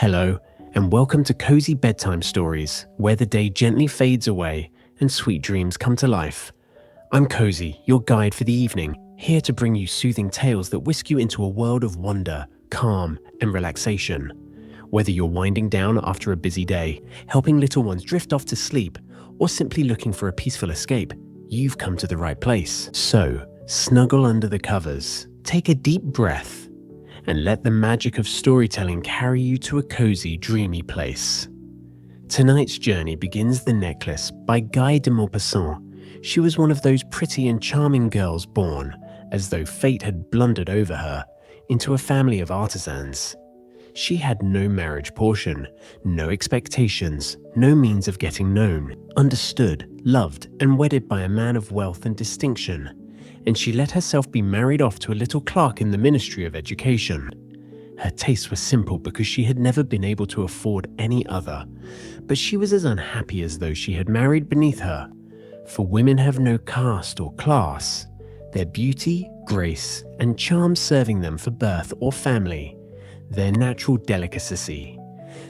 Hello, and welcome to Cozy Bedtime Stories, where the day gently fades away and sweet dreams come to life. I'm Cozy, your guide for the evening, here to bring you soothing tales that whisk you into a world of wonder, calm, and relaxation. Whether you're winding down after a busy day, helping little ones drift off to sleep, or simply looking for a peaceful escape, you've come to the right place. So, snuggle under the covers, take a deep breath, and let the magic of storytelling carry you to a cozy, dreamy place. Tonight's journey begins The Necklace by Guy de Maupassant. She was one of those pretty and charming girls born, as though fate had blundered over her, into a family of artisans. She had no marriage portion, no expectations, no means of getting known, understood, loved, and wedded by a man of wealth and distinction. And she let herself be married off to a little clerk in the Ministry of Education. Her tastes were simple because she had never been able to afford any other, but she was as unhappy as though she had married beneath her. For women have no caste or class, their beauty, grace, and charm serving them for birth or family, their natural delicacy,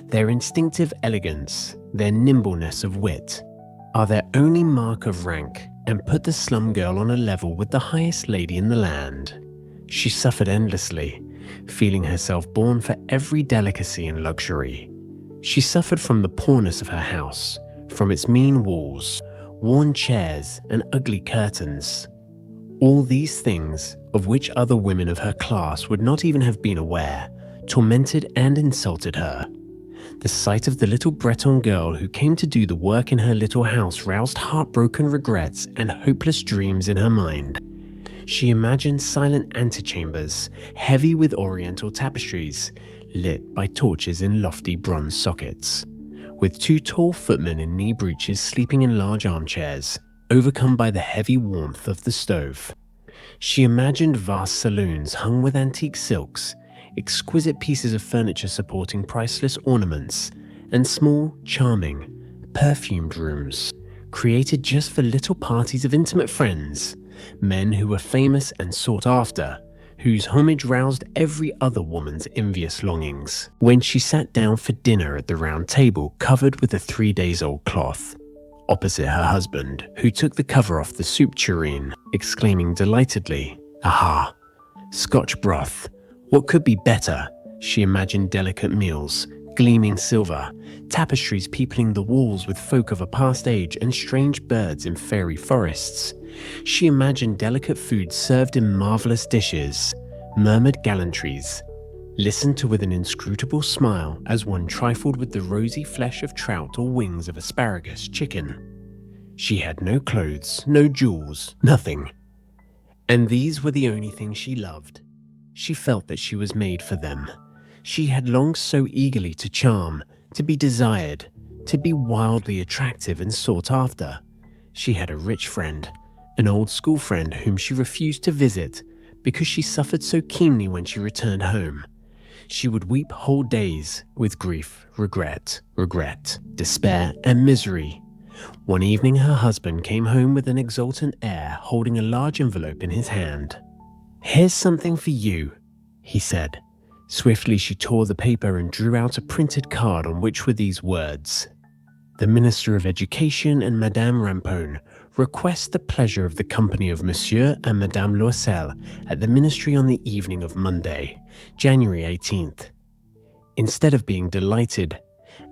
their instinctive elegance, their nimbleness of wit, are their only mark of rank, and put the slum girl on a level with the highest lady in the land. She suffered endlessly, feeling herself born for every delicacy and luxury. She suffered from the poorness of her house, from its mean walls, worn chairs, and ugly curtains. All these things, of which other women of her class would not even have been aware, tormented and insulted her. The sight of the little Breton girl who came to do the work in her little house roused heartbroken regrets and hopeless dreams in her mind. She imagined silent antechambers, heavy with oriental tapestries, lit by torches in lofty bronze sockets, with two tall footmen in knee breeches sleeping in large armchairs, overcome by the heavy warmth of the stove. She imagined vast saloons hung with antique silks, exquisite pieces of furniture supporting priceless ornaments, and small, charming, perfumed rooms, created just for little parties of intimate friends, men who were famous and sought after, whose homage roused every other woman's envious longings. When she sat down for dinner at the round table covered with a 3-days-old cloth, opposite her husband, who took the cover off the soup tureen, exclaiming delightedly, "Aha! Scotch broth! What could be better?" She imagined delicate meals, gleaming silver, tapestries peopling the walls with folk of a past age and strange birds in fairy forests. She imagined delicate food served in marvelous dishes, murmured gallantries, listened to with an inscrutable smile as one trifled with the rosy flesh of trout or wings of asparagus chicken. She had no clothes, no jewels, nothing. And these were the only things she loved. She felt that she was made for them. She had longed so eagerly to charm, to be desired, to be wildly attractive and sought after. She had a rich friend, an old school friend whom she refused to visit because she suffered so keenly when she returned home. She would weep whole days with grief, regret, despair, and misery. One evening her husband came home with an exultant air, holding a large envelope in his hand. "Here's something for you," he said. Swiftly she tore the paper and drew out a printed card on which were these words: "The Minister of Education and Madame Rampone request the pleasure of the company of Monsieur and Madame Loisel at the Ministry on the evening of Monday, January 18th. Instead of being delighted,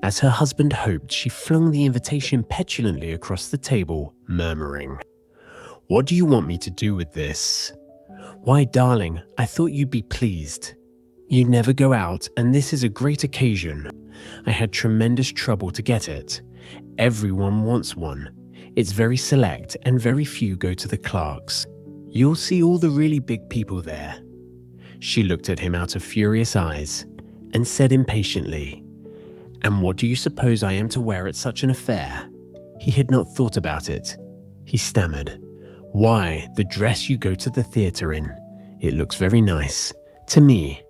as her husband hoped, she flung the invitation petulantly across the table, murmuring, "What do you want me to do with this?" "Why, darling, I thought you'd be pleased. You never go out, and this is a great occasion. I had tremendous trouble to get it. Everyone wants one. It's very select, and very few go to the clerks. You'll see all the really big people there." She looked at him out of furious eyes, and said impatiently, "And what do you suppose I am to wear at such an affair?" He had not thought about it. He stammered, "Why, the dress you go to the theatre in. It looks very nice. To me."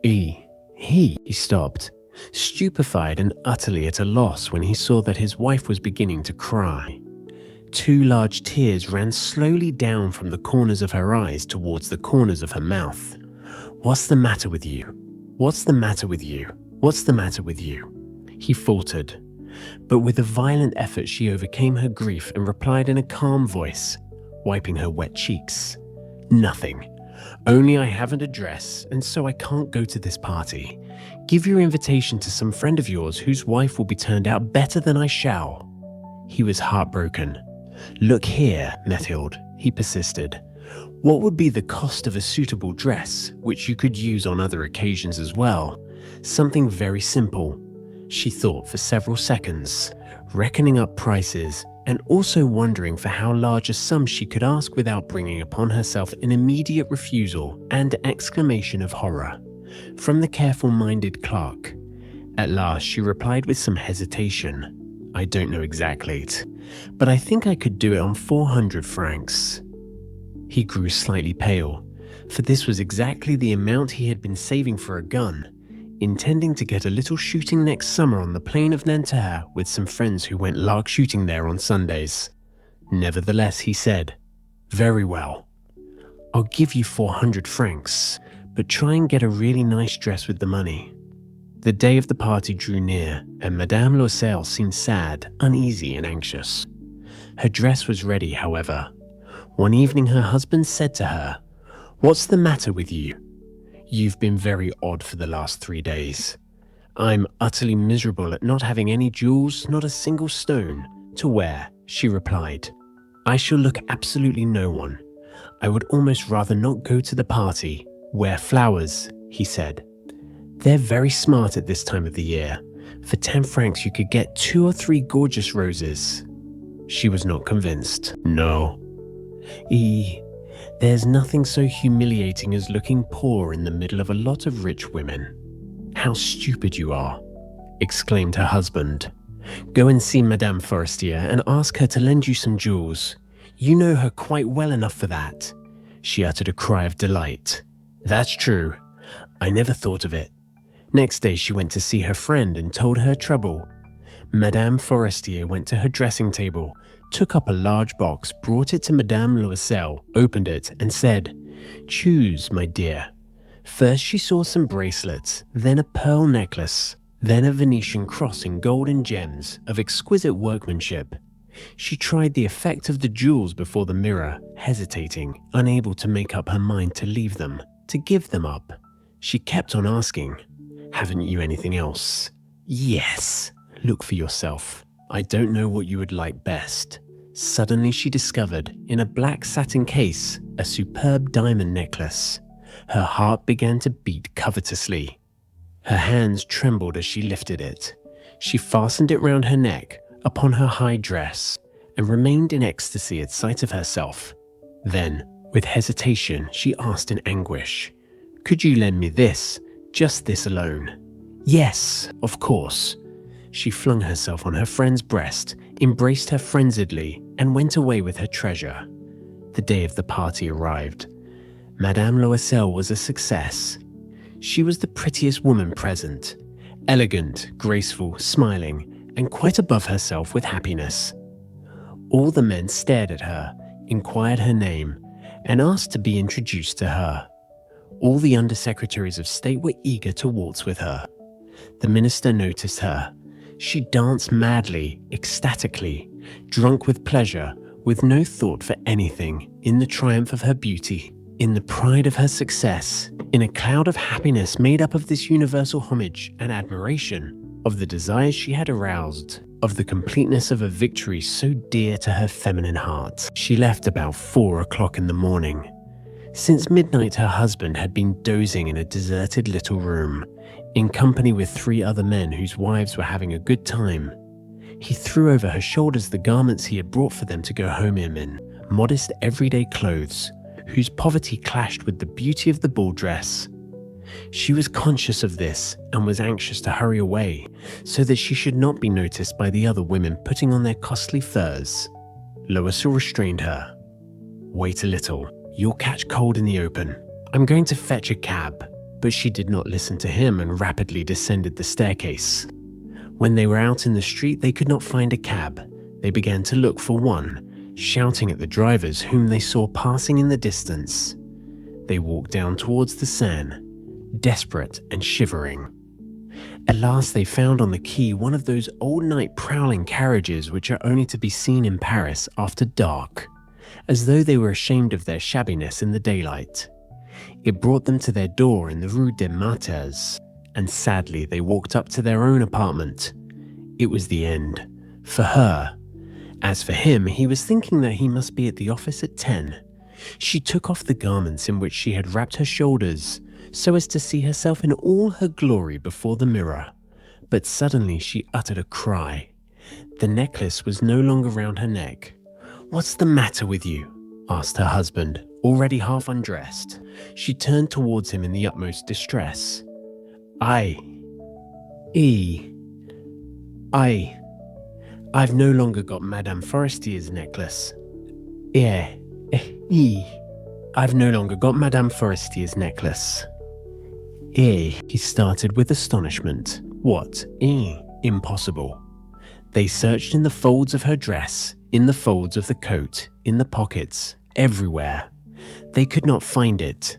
He stopped, stupefied and utterly at a loss when he saw that his wife was beginning to cry. 2 large tears ran slowly down from the corners of her eyes towards the corners of her mouth. "What's the matter with you?" "What's the matter with you? What's the matter with you?" He faltered, but with a violent effort she overcame her grief and replied in a calm voice, wiping her wet cheeks. "Nothing. Only I haven't a dress, and so I can't go to this party. Give your invitation to some friend of yours whose wife will be turned out better than I shall." He was heartbroken. "Look here, Methilde," he persisted. "What would be the cost of a suitable dress, which you could use on other occasions as well? Something very simple." She thought for several seconds, reckoning up prices and also wondering for how large a sum she could ask without bringing upon herself an immediate refusal and exclamation of horror from the careful-minded clerk. At last she replied with some hesitation, "I don't know exactly, but I think I could do it on 400 francs. He grew slightly pale, for this was exactly the amount he had been saving for a gun, intending to get a little shooting next summer on the plain of Nanterre with some friends who went lark shooting there on Sundays. Nevertheless, he said, "Very well. I'll give you 400 francs, but try and get a really nice dress with the money." The day of the party drew near, and Madame Loisel seemed sad, uneasy, and anxious. Her dress was ready, however. One evening her husband said to her, "What's the matter with you? You've been very odd for the last 3 days." "I'm utterly miserable at not having any jewels, not a single stone, to wear," she replied. "I shall look absolutely no one. I would almost rather not go to the party. Wear flowers," he said. "They're very smart at this time of the year. For 10 francs you could get 2 or 3 gorgeous roses." She was not convinced. "No. There's nothing so humiliating as looking poor in the middle of a lot of rich women." "How stupid you are," exclaimed her husband. "Go and see Madame Forestier and ask her to lend you some jewels. You know her quite well enough for that." She uttered a cry of delight. "That's true. I never thought of it." Next day she went to see her friend and told her trouble. Madame Forestier went to her dressing table, took up a large box, brought it to Madame Loisel, opened it, and said, "Choose, my dear." First she saw some bracelets, then a pearl necklace, then a Venetian cross in gold and gems of exquisite workmanship. She tried the effect of the jewels before the mirror, hesitating, unable to make up her mind to leave them, to give them up. She kept on asking, "Haven't you anything else?" "Yes. Look for yourself. I don't know what you would like best." Suddenly she discovered, in a black satin case, a superb diamond necklace. Her heart began to beat covetously. Her hands trembled as she lifted it. She fastened it round her neck, upon her high dress, and remained in ecstasy at sight of herself. Then, with hesitation, she asked in anguish, "Could you lend me this, just this alone?" "Yes, of course." She flung herself on her friend's breast, embraced her frenziedly, and went away with her treasure. The day of the party arrived. Madame Loisel was a success. She was the prettiest woman present, elegant, graceful, smiling, and quite above herself with happiness. All the men stared at her, inquired her name, and asked to be introduced to her. All the undersecretaries of state were eager to waltz with her. The minister noticed her. She danced madly, ecstatically, drunk with pleasure, with no thought for anything, in the triumph of her beauty, in the pride of her success, in a cloud of happiness made up of this universal homage and admiration, of the desires she had aroused, of the completeness of a victory so dear to her feminine heart. She left about 4 o'clock in the morning. Since midnight her husband had been dozing in a deserted little room, in company with 3 other men whose wives were having a good time. He threw over her shoulders the garments he had brought for them to go home in, modest everyday clothes, whose poverty clashed with the beauty of the ball dress. She was conscious of this and was anxious to hurry away, so that she should not be noticed by the other women putting on their costly furs. Loisel restrained her. "Wait a little. You'll catch cold in the open. I'm going to fetch a cab." But she did not listen to him and rapidly descended the staircase. When they were out in the street, they could not find a cab. They began to look for one, shouting at the drivers whom they saw passing in the distance. They walked down towards the Seine. desperate and shivering. At last they found on the quay one of those all-night prowling carriages which are only to be seen in Paris after dark, as though they were ashamed of their shabbiness in the daylight. It brought them to their door in the Rue des Martyrs, and sadly they walked up to their own apartment. It was the end, for her. As for him, he was thinking that he must be at the office at 10. She took off the garments in which she had wrapped her shoulders, so as to see herself in all her glory before the mirror. But suddenly she uttered a cry. The necklace was no longer round her neck. "What's the matter with you?" asked her husband, already half undressed. She turned towards him in the utmost distress. I've no longer got Madame Forestier's necklace. I've no longer got Madame Forestier's necklace. He started with astonishment. What? Impossible. They searched in the folds of her dress, in the folds of the coat, in the pockets, everywhere. They could not find it.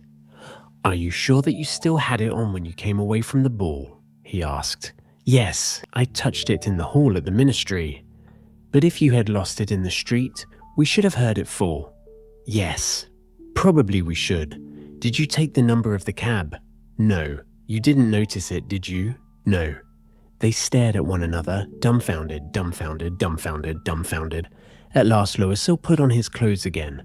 "Are you sure that you still had it on when you came away from the ball?" he asked. "Yes, I touched it in the hall at the ministry." "But if you had lost it in the street, we should have heard it fall." "Yes, probably we should. Did you take the number of the cab?" "No. You didn't notice it, did you?" "No." They stared at one another, dumbfounded, dumbfounded, dumbfounded, dumbfounded. At last Loisel put on his clothes again.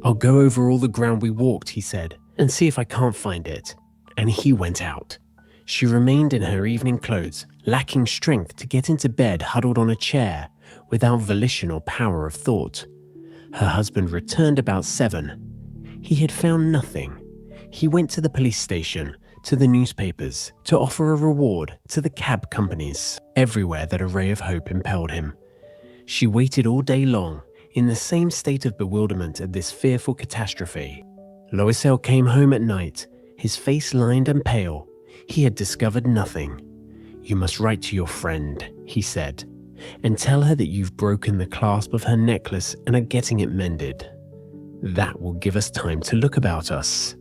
"I'll go over all the ground we walked," he said, "and see if I can't find it." And he went out. She remained in her evening clothes, lacking strength to get into bed, huddled on a chair, without volition or power of thought. Her husband returned about 7. He had found nothing. He went to the police station, to the newspapers, to offer a reward, to the cab companies. Everywhere that a ray of hope impelled him. She waited all day long, in the same state of bewilderment at this fearful catastrophe. Loisel came home at night, his face lined and pale. He had discovered nothing. "You must write to your friend," he said, "and tell her that you've broken the clasp of her necklace and are getting it mended. That will give us time to look about us."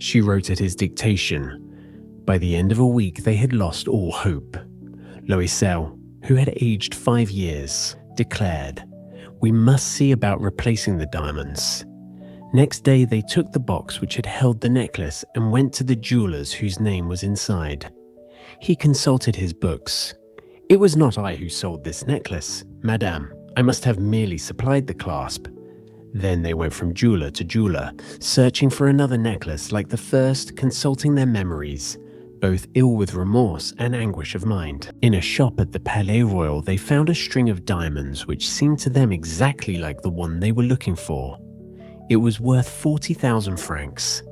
She wrote at his dictation. By the end of a week, they had lost all hope. Loisel, who had aged 5 years, declared, "We must see about replacing the diamonds." Next day, they took the box which had held the necklace and went to the jeweler's whose name was inside. He consulted his books. "It was not I who sold this necklace, madame. I must have merely supplied the clasp." Then they went from jeweler to jeweler, searching for another necklace like the first, consulting their memories, both ill with remorse and anguish of mind. In a shop at the Palais Royal, they found a string of diamonds which seemed to them exactly like the one they were looking for. It was worth 40,000 francs.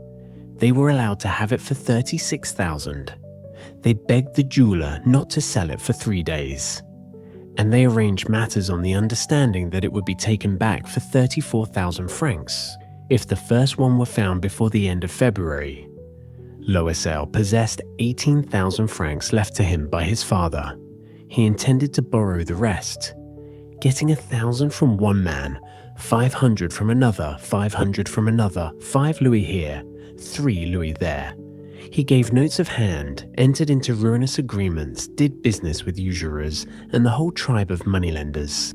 They were allowed to have it for 36,000. They begged the jeweler not to sell it for 3 days. And they arranged matters on the understanding that it would be taken back for 34,000 francs if the first one were found before the end of February. Loisel possessed 18,000 francs left to him by his father. He intended to borrow the rest, getting 1,000 from one man, 500 from another, 500 from another, 5 louis here, 3 louis there. He gave notes of hand, entered into ruinous agreements, did business with usurers and the whole tribe of moneylenders.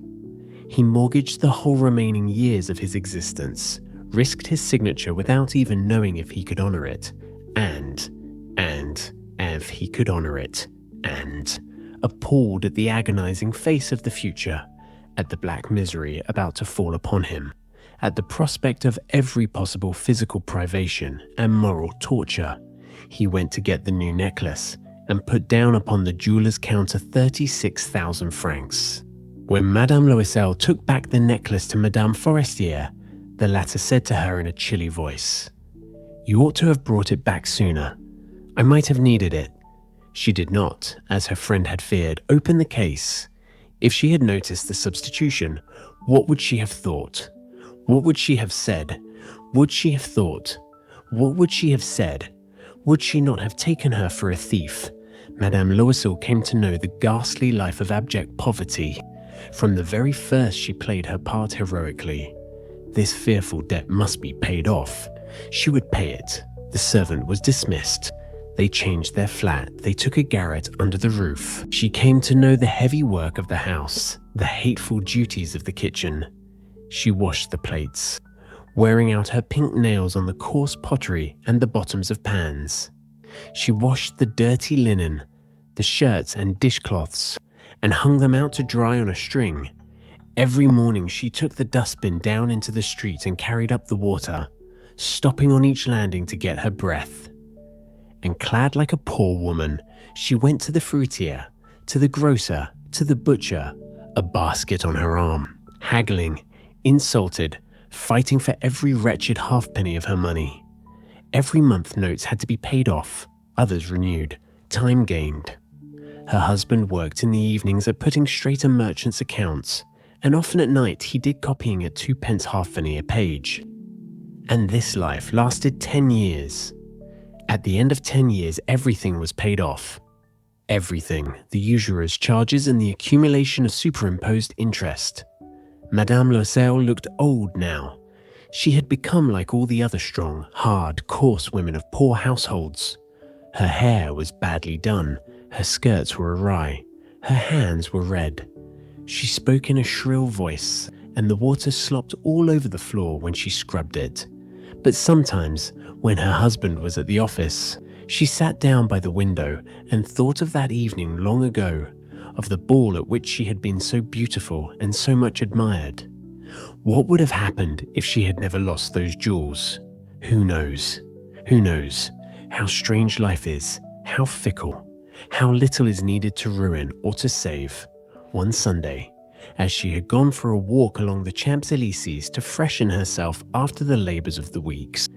He mortgaged the whole remaining years of his existence, risked his signature without even knowing if he could honor it, and if he could honor it, and, appalled at the agonizing face of the future, at the black misery about to fall upon him, at the prospect of every possible physical privation and moral torture, he went to get the new necklace and put down upon the jeweler's counter 36,000 francs. When Madame Loisel took back the necklace to Madame Forestier, the latter said to her in a chilly voice, "You ought to have brought it back sooner. I might have needed it." She did not, as her friend had feared, open the case. If she had noticed the substitution, what would she have thought? What would she have said? Would she have thought? What would she have said? Would she not have taken her for a thief? Madame Loisel came to know the ghastly life of abject poverty. From the very first she played her part heroically. This fearful debt must be paid off. She would pay it. The servant was dismissed. They changed their flat. They took a garret under the roof. She came to know the heavy work of the house, the hateful duties of the kitchen. She washed the plates, wearing out her pink nails on the coarse pottery and the bottoms of pans. She washed the dirty linen, the shirts and dishcloths, and hung them out to dry on a string. Every morning she took the dustbin down into the street and carried up the water, stopping on each landing to get her breath. And clad like a poor woman, she went to the fruitier, to the grocer, to the butcher, a basket on her arm, haggling, insulted, fighting for every wretched halfpenny of her money. Every month notes had to be paid off, others renewed, time gained. Her husband worked in the evenings at putting straight a merchant's accounts, and often at night he did copying at 2p halfpenny a page. And this life lasted 10 years. At the end of 10 years, everything was paid off. Everything, the usurer's charges and the accumulation of superimposed interest. Madame Loisel looked old now. She had become like all the other strong, hard, coarse women of poor households. Her hair was badly done, her skirts were awry, her hands were red. She spoke in a shrill voice, and the water slopped all over the floor when she scrubbed it. But sometimes, when her husband was at the office, she sat down by the window and thought of that evening long ago, of the ball at which she had been so beautiful and so much admired. What would have happened if she had never lost those jewels? Who knows? Who knows? How strange life is, how fickle, how little is needed to ruin or to save. One Sunday, as she had gone for a walk along the Champs-Élysées to freshen herself after the labors of the weeks,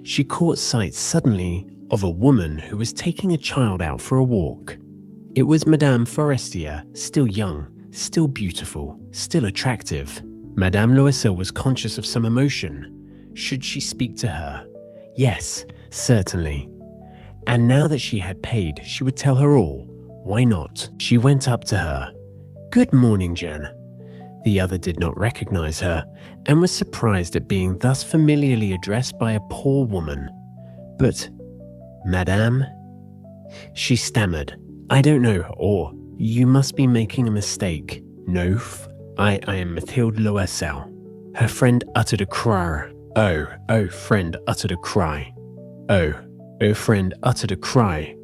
she caught sight suddenly of a woman who was taking a child out for a walk. It was Madame Forestier, still young, still beautiful, still attractive. Madame Loisel was conscious of some emotion. Should she speak to her? Yes, certainly. And now that she had paid, she would tell her all. Why not? She went up to her. "Good morning, Jeanne." The other did not recognize her and was surprised at being thus familiarly addressed by a poor woman. "But, Madame?" She stammered. "I don't know, or you must be making a mistake." "No, I am Mathilde Loisel." Her friend uttered a cry. Friend uttered a cry. Friend uttered a cry.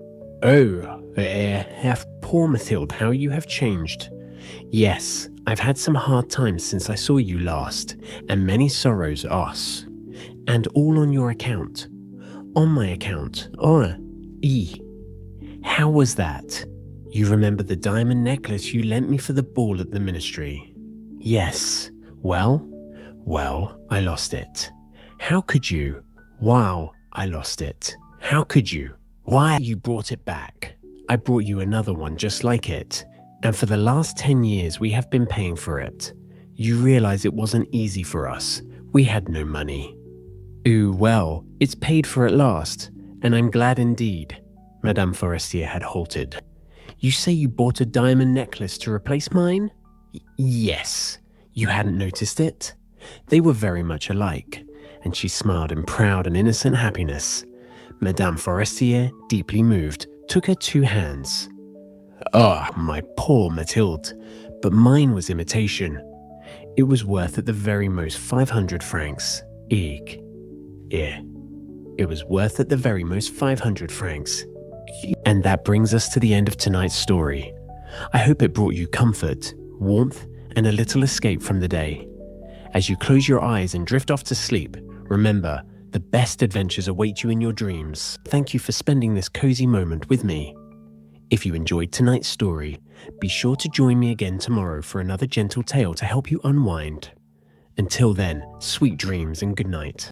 Poor Mathilde, how you have changed. Yes, I've had some hard times since I saw you last, and many sorrows, and all on your account. On my account. How was that? You remember the diamond necklace you lent me for the ball at the ministry? Yes. Well, I lost it. How could you? Wow, I lost it. How could you? Why you brought it back? I brought you another one just like it. And for the last 10 years, we have been paying for it. You realize it wasn't easy for us. We had no money. Well, it's paid for at last, and I'm glad indeed. Madame Forestier had halted. You say you bought a diamond necklace to replace mine? Yes. You hadn't noticed it? They were very much alike, and she smiled in proud and innocent happiness. Madame Forestier, deeply moved, took her 2 hands. My poor Mathilde, but mine was imitation. It was worth at the very most 500 francs. It was worth at the very most 500 francs. And that brings us to the end of tonight's story. I hope it brought you comfort, warmth, and a little escape from the day. As you close your eyes and drift off to sleep, remember, the best adventures await you in your dreams. Thank you for spending this cozy moment with me. If you enjoyed tonight's story, be sure to join me again tomorrow for another gentle tale to help you unwind. Until then, sweet dreams and good night.